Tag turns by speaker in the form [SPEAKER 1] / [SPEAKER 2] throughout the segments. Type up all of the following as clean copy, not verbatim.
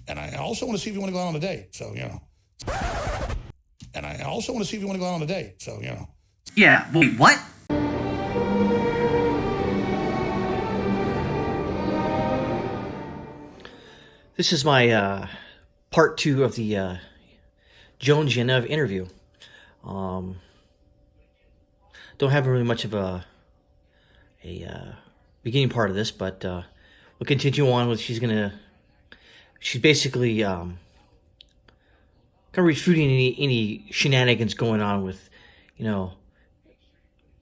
[SPEAKER 1] And I also want to see if you want to go out on a date. So, And I also want to see if you want to go out on a date. So,
[SPEAKER 2] Yeah, wait, what?
[SPEAKER 3] This is my part 2 of the Jones Yaniv interview. Don't have really much of a beginning part of this, but we'll continue on with. She's basically kind of refuting any shenanigans going on with,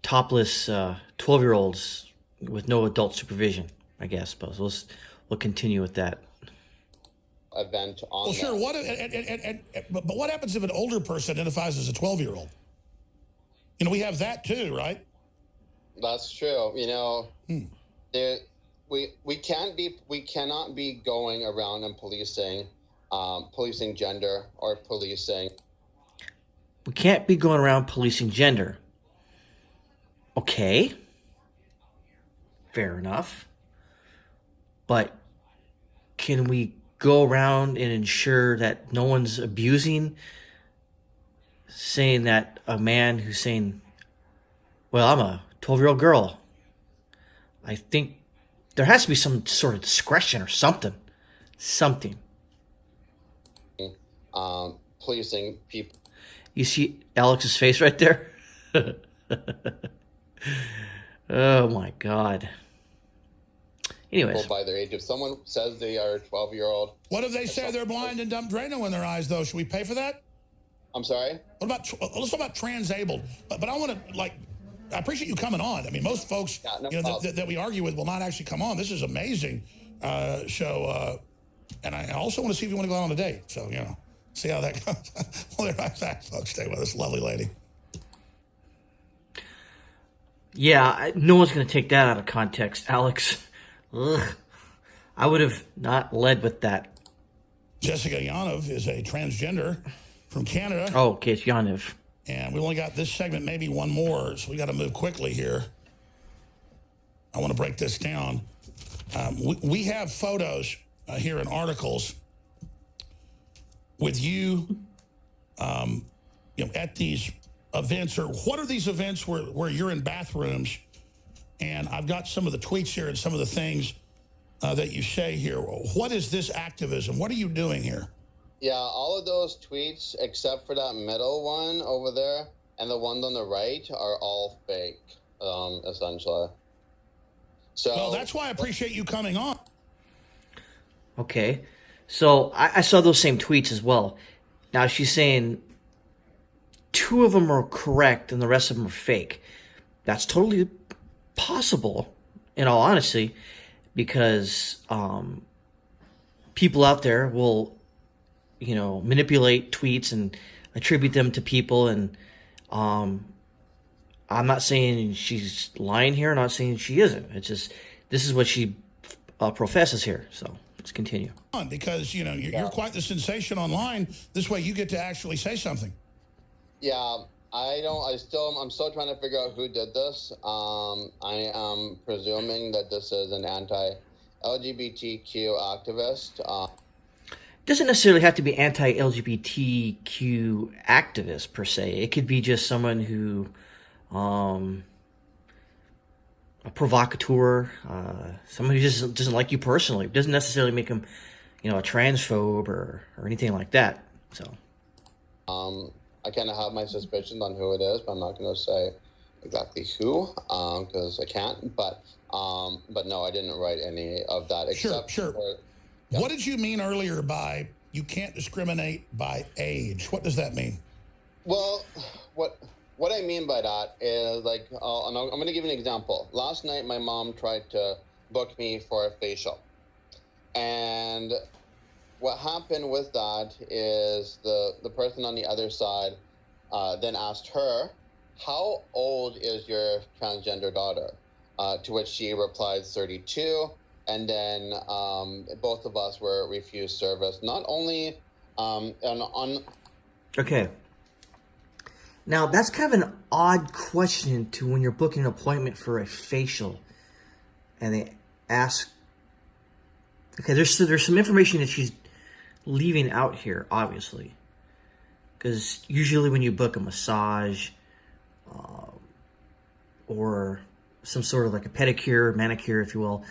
[SPEAKER 3] topless 12-year-olds with no adult supervision, I guess. But we'll continue with that.
[SPEAKER 4] Event on
[SPEAKER 1] well, sure. But what happens if an older person identifies as a 12-year-old? We have that too, right?
[SPEAKER 4] That's true. We cannot be going around and policing gender or policing.
[SPEAKER 3] We can't be going around policing gender. Okay. Fair enough. But can we go around and ensure that no one's abusing, saying that a man who's saying, well, I'm a 12-year-old girl. I think there has to be some sort of discretion or something. Something.
[SPEAKER 4] Policing people.
[SPEAKER 3] You see Alex's face right there? Oh my God. Anyways.
[SPEAKER 4] By their age. If someone says they are a 12-year-old.
[SPEAKER 1] What if they say they're blind and dump Drano in their eyes, though? Should we pay for that?
[SPEAKER 4] I'm sorry?
[SPEAKER 1] Let's talk about transabled. But I want to, I appreciate you coming on. I mean, most folks that we argue with will not actually come on. This is amazing show. And I also want to see if you want to go out on a date. So, see how that goes. We'll be right back, folks. Stay with us. Lovely lady.
[SPEAKER 3] Yeah, no one's going to take that out of context, Alex. Ugh. I would have not led with that.
[SPEAKER 1] Jessica Yaniv is a transgender from Canada.
[SPEAKER 3] Oh, okay, it's Yaniv.
[SPEAKER 1] And we only got this segment, maybe one more, so we got to move quickly here. I want to break this down. We have photos here in articles with you, at these events, or what are these events where you're in bathrooms? And I've got some of the tweets here and some of the things that you say here. What is this activism? What are you doing here?
[SPEAKER 4] Yeah, all of those tweets, except for that middle one over there and the one on the right, are all fake, essentially. So,
[SPEAKER 1] well, that's why I appreciate you coming on.
[SPEAKER 3] Okay. So I saw those same tweets as well. Now she's saying 2 of them are correct and the rest of them are fake. That's totally possible, in all honesty, because people out there will, manipulate tweets and attribute them to people. And I'm not saying she's lying here. I'm not saying she isn't. It's just this is what she professes here. So let's continue.
[SPEAKER 1] Because, you're quite the sensation online. This way you get to actually say something.
[SPEAKER 4] Yeah. I'm still trying to figure out who did this. I am presuming that this is an anti-LGBTQ activist.
[SPEAKER 3] It doesn't necessarily have to be anti-LGBTQ activist per se. It could be just someone who, a provocateur, someone who just doesn't like you personally. It doesn't necessarily make them, a transphobe or anything like that. So.
[SPEAKER 4] I kind of have my suspicions on who it is, but I'm not going to say exactly who because I can't. But no, I didn't write any of that. Except
[SPEAKER 1] sure. Yeah. What did you mean earlier by you can't discriminate by age? What does that mean?
[SPEAKER 4] Well, what I mean by that is I'm going to give you an example. Last night, my mom tried to book me for a facial, and what happened with that is the person on the other side then asked her, how old is your transgender daughter? To which she replied 32. And then both of us were refused service. Not only
[SPEAKER 3] Okay. Now, that's kind of an odd question to when you're booking an appointment for a facial. And they ask... Okay, there's some information that she's leaving out here, obviously. Because usually when you book a massage or some sort of like a pedicure, manicure, if you will,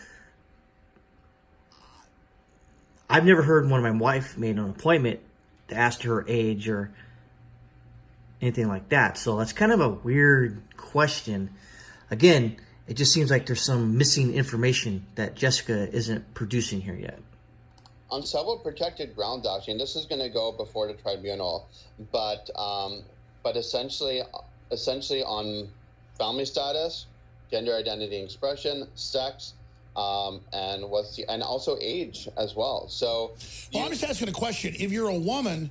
[SPEAKER 3] I've never heard when my wife made an appointment to ask her age or anything like that. So that's kind of a weird question. Again, it just seems like there's some missing information that Jessica isn't producing here yet.
[SPEAKER 4] On several protected grounds, actually, and this is going to go before the tribunal, but essentially on family status, gender identity and expression, sex, and also age as well. So,
[SPEAKER 1] well, I'm just asking a question. If you're a woman,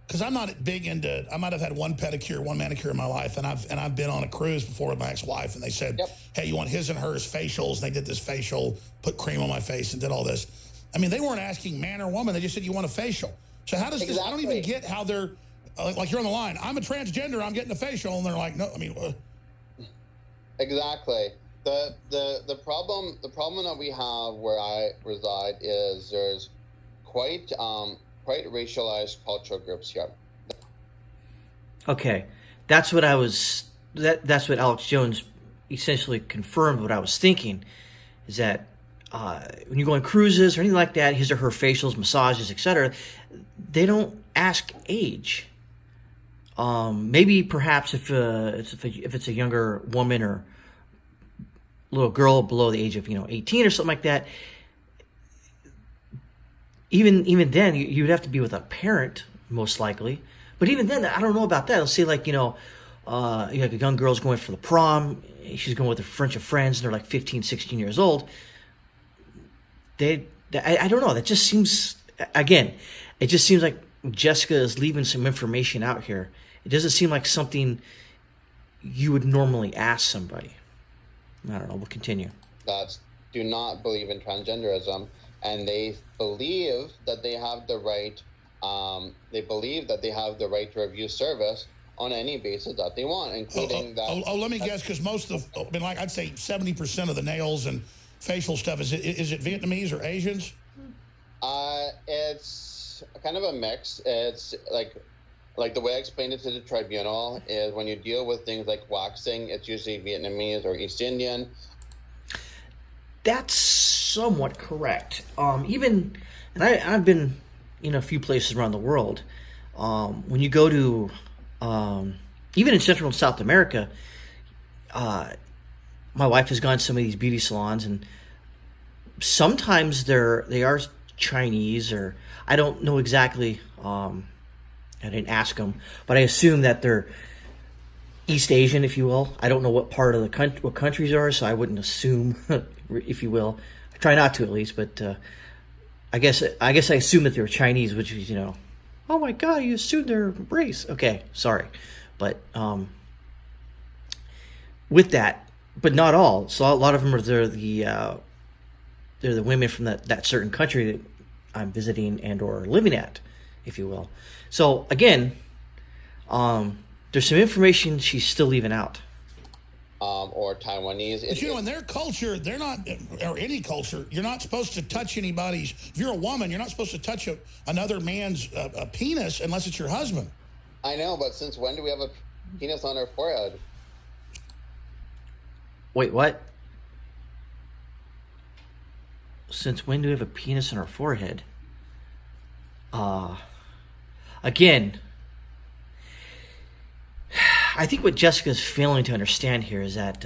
[SPEAKER 1] because I'm not big into, I might have had one pedicure, one manicure in my life, and I've been on a cruise before with my ex-wife, and they said, yep, hey, you want his and hers facials? And they did this facial, put cream on my face, and did all this. I mean, they weren't asking man or woman. They just said, you want a facial. So how does this, I don't even get how they're, like you're on the line, I'm a transgender, I'm getting a facial. And they're like, no, I mean.
[SPEAKER 4] Exactly. The problem that we have where I reside is there's quite racialized cultural groups here.
[SPEAKER 3] Okay. That's what Alex Jones essentially confirmed what I was thinking, is that when you go on cruises or anything like that, his or her facials, massages, etc., they don't ask age. Maybe perhaps if it's a younger woman or little girl below the age of 18 or something like that, even then you'd have to be with a parent most likely. But even then, I don't know about that. Let's say like like a young girl's going for the prom, she's going with a bunch of friends, and they're like 15, 16 years old. I don't know. That just seems, again, it just seems like Jessica is leaving some information out here. It doesn't seem like something you would normally ask somebody. I don't know. We'll continue.
[SPEAKER 4] That do not believe in transgenderism, and they believe that they have the right. They believe that they have the right to review service on any basis that they want, including that.
[SPEAKER 1] Let me guess, because most of, I mean, like I'd say 70% of the nails and facial stuff, is it Vietnamese or Asians?
[SPEAKER 4] It's kind of a mix. It's like the way I explained it to the tribunal is when you deal with things like waxing, it's usually Vietnamese or East Indian.
[SPEAKER 3] That's somewhat correct. And I've been in a few places around the world. When you go to, even in Central and South America, my wife has gone to some of these beauty salons, and sometimes they are Chinese, or I don't know exactly. I didn't ask them, but I assume that they're East Asian, if you will. I don't know what part of the what countries are, so I wouldn't assume, if you will. I try not to, at least, but I guess I assume that they're Chinese, which is oh my God, you assumed their race. Okay, sorry, but with that, but not all. So a lot of them they're the women from that certain country that I'm visiting and or living at, if you will. So again, there's some information she's still leaving out.
[SPEAKER 4] Or Taiwanese.
[SPEAKER 1] But in their culture, they're not, or any culture, you're not supposed to touch anybody's. If you're a woman, you're not supposed to touch another man's penis unless it's your husband.
[SPEAKER 4] I know, but since when do we have a penis on our forehead?
[SPEAKER 3] Wait, what? Since when do we have a penis on our forehead? Again, I think what Jessica's failing to understand here is that,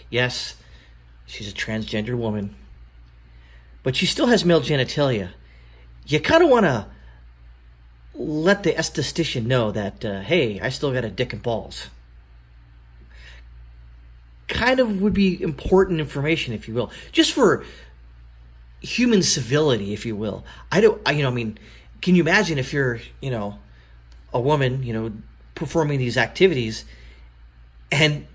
[SPEAKER 3] yes, she's a transgender woman, but she still has male genitalia. You kind of want to let the esthetician know that, hey, I still got a dick and balls. Kind of would be important information, if you will, just for human civility, if you will. I mean, can you imagine if you're, a woman, performing these activities, and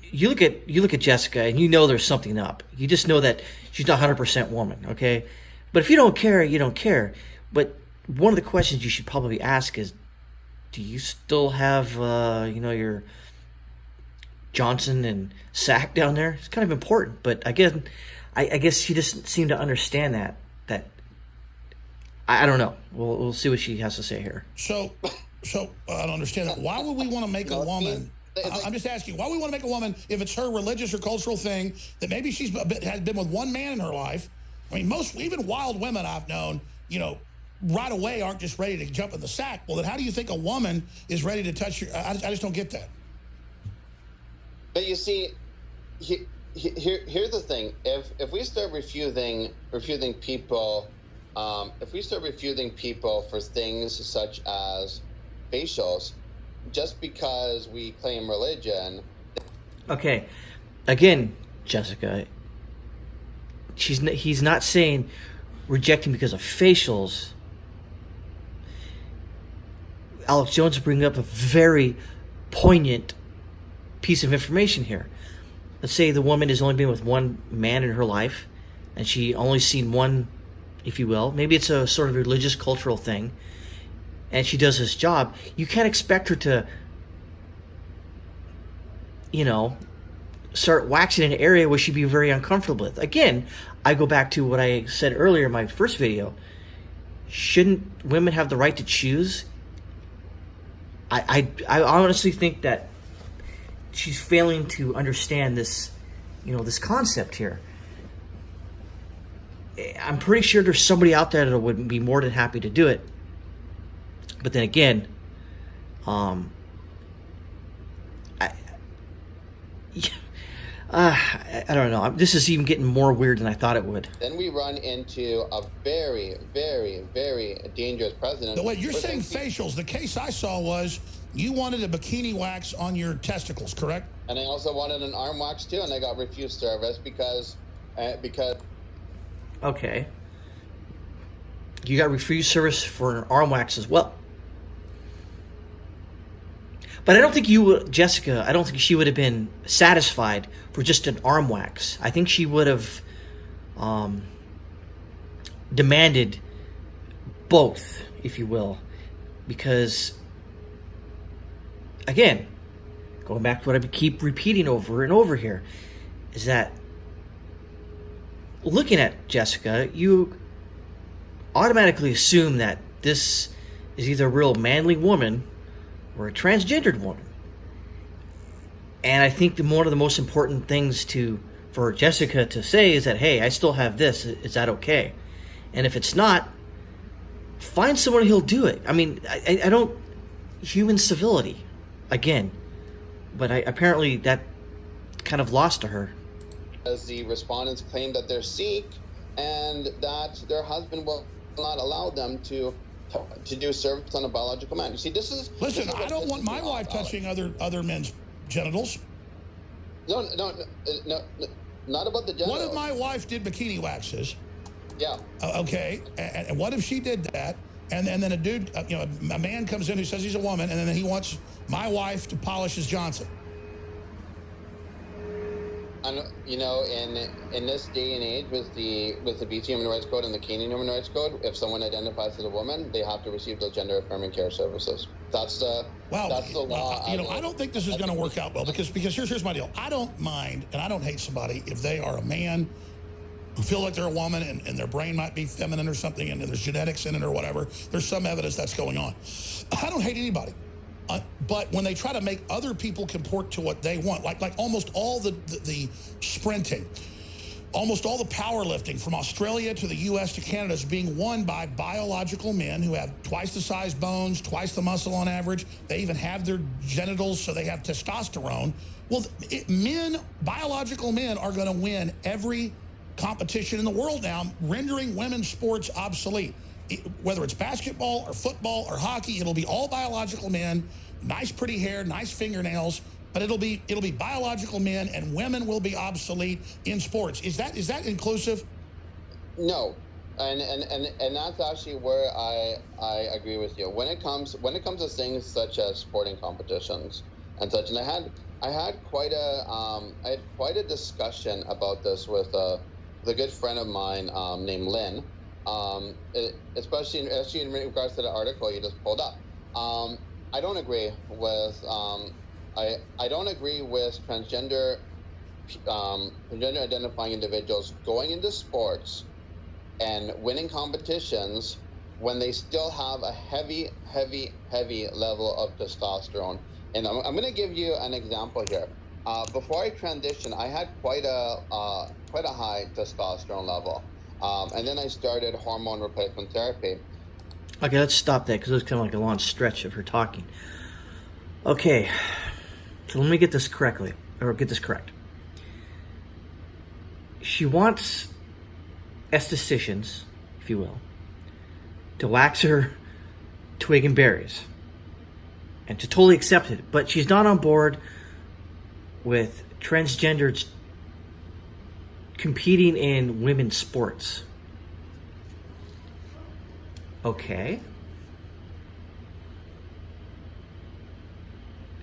[SPEAKER 3] you look at Jessica and there's something up. You just know that she's not 100% woman, okay? But if you don't care, you don't care. But one of the questions you should probably ask is, do you still have, your Johnson and sack down there? It's kind of important. But again, I guess she doesn't seem to understand that I don't know. We'll see what she has to say here.
[SPEAKER 1] So I don't understand that. Why would we want to make a woman? I'm just asking, why would we want to make a woman if it's her religious or cultural thing that maybe has been with one man in her life? I mean, even wild women I've known, right away aren't just ready to jump in the sack. Well, then how do you think a woman is ready to touch your? I just don't get that.
[SPEAKER 4] But you see, here's the thing: if we start refusing people, if we start refusing people for things such as facials, just because we claim religion.
[SPEAKER 3] Okay, again, Jessica, he's not saying rejecting because of facials. Alex Jones is bringing up a very poignant piece of information here. Let's say the woman has only been with one man in her life, and she only seen one, if you will. Maybe it's a sort of religious, cultural thing, and she does this job. You can't expect her to, start waxing an area where she'd be very uncomfortable with. Again, I go back to what I said earlier in my first video. Shouldn't women have the right to choose? I honestly think that she's failing to understand this, this concept here. I'm pretty sure there's somebody out there that would be more than happy to do it. But then again, I don't know. This is even getting more weird than I thought it would.
[SPEAKER 4] Then we run into a very, very, very dangerous precedent.
[SPEAKER 1] Wait, you're saying facials. The case I saw was you wanted a bikini wax on your testicles, correct?
[SPEAKER 4] And I also wanted an arm wax too, and I got refused service because.
[SPEAKER 3] Okay. You got refused service for an arm wax as well. But I don't think Jessica, I don't think she would have been satisfied for just an arm wax. I think she would have demanded both, if you will. Because, again, going back to what I keep repeating over and over here, is that looking at Jessica, you automatically assume that this is either a real manly woman or a transgendered woman. And I think one of the most important things for Jessica to say is that, hey, I still have this. Is that okay? And if it's not, find someone who'll do it. I mean, I don't... Human civility, again. But apparently that kind of lost to her.
[SPEAKER 4] As the respondents claim that they're Sikh and that their husband will not allow them to do service on a biological man. You see, this is...
[SPEAKER 1] Listen, I don't want my wife touching other men's genitals.
[SPEAKER 4] No, not about the genitals.
[SPEAKER 1] What if my wife did bikini waxes?
[SPEAKER 4] Yeah.
[SPEAKER 1] Okay, and what if she did that, and then a dude, a man comes in who says he's a woman, and then he wants my wife to polish his Johnson?
[SPEAKER 4] And in this day and age, with the BC Human Rights Code and the Canadian Human Rights Code, if someone identifies as a woman, they have to receive those gender affirming care services. That's the law.
[SPEAKER 1] I don't think this is going to work out well because here's my deal. I don't mind and I don't hate somebody if they are a man who feel like they're a woman and their brain might be feminine or something, and there's genetics in it or whatever. There's some evidence that's going on. I don't hate anybody. But when they try to make other people comport to what they want, like almost all the sprinting, almost all the powerlifting from Australia to the U.S. to Canada is being won by biological men who have twice the size bones, twice the muscle on average. They even have their genitals, so they have testosterone. Well, biological men are going to win every competition in the world now, rendering women's sports obsolete. Whether it's basketball or football or hockey, it'll be all biological men, nice pretty hair, nice fingernails, but it'll be biological men, and women will be obsolete in sports. Is that inclusive?
[SPEAKER 4] No, and that's actually where I agree with you. When it comes to things such as sporting competitions and such, and I had quite a discussion about this with a good friend of mine named Lynn. Especially in regards to the article you just pulled up. I don't agree with I don't agree with transgender identifying individuals going into sports and winning competitions when they still have a heavy level of testosterone. And I'm going to give you an example here. Before I transitioned, I had quite a high testosterone level, and then I started hormone replacement therapy.
[SPEAKER 3] Okay, let's stop that because it was kind of like a long stretch of her talking. Okay, so let me get this correct. She wants estheticians, if you will, to wax her twig and berries and to totally accept it, but she's not on board with transgenders competing in women's sports. Okay.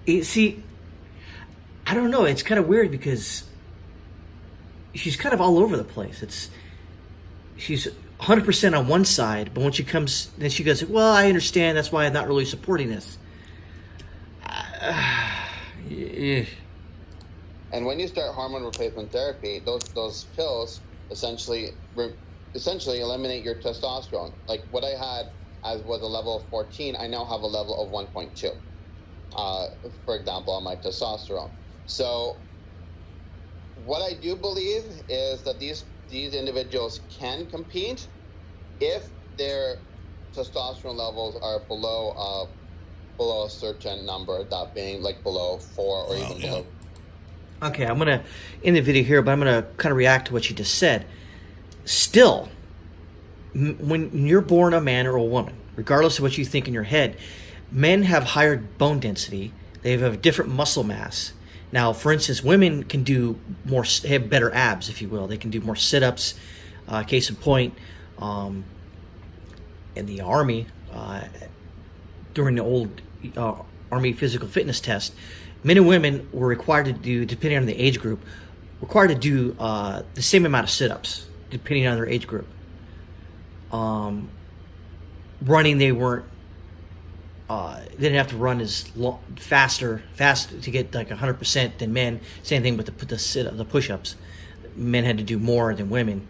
[SPEAKER 3] See, I don't know. It's kind of weird because she's kind of all over the place. She's 100% on one side, but when she comes, then she goes, well, I understand. That's why I'm not really supporting this. Yeah.
[SPEAKER 4] And when you start hormone replacement therapy, those pills essentially eliminate your testosterone. Like what I had as was a level of 14, I now have a level of 1.2, for example, on my testosterone. So what I do believe is that these individuals can compete if their testosterone levels are below a certain number, that being like below 4 or even below.
[SPEAKER 3] Okay, I'm going to end the video here, but I'm going to kind of react to what you just said. Still, when you're born a man or a woman, regardless of what you think in your head, men have higher bone density. They have a different muscle mass. Now, for instance, women can do more, have better abs, if you will. They can do more sit-ups. Case in point, in the Army, during the old Army physical fitness test, men and women were required to do, depending on the age group, required to do the same amount of sit-ups, depending on their age group. Running, they weren't, they didn't have to run as fast to get like 100% than men. Same thing with the push-ups. Men had to do more than women.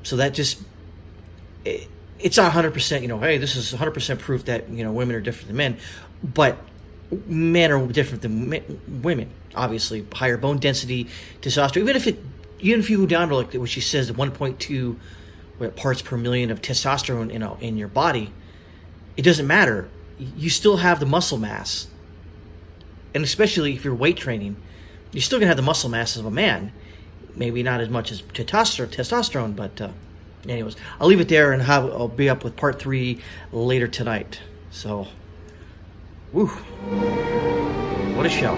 [SPEAKER 3] So that just, it's not 100%, hey, this is 100% proof that, women are different than men. But men are different than women. Obviously, higher bone density, testosterone. Even if you go down to like what she says, the 1.2 parts per million of testosterone in your body, it doesn't matter. You still have the muscle mass, and especially if you're weight training, you're still gonna have the muscle mass of a man. Maybe not as much as testosterone, but anyways, I'll leave it there, and I'll be up with part 3 later tonight. So, woo, what a show.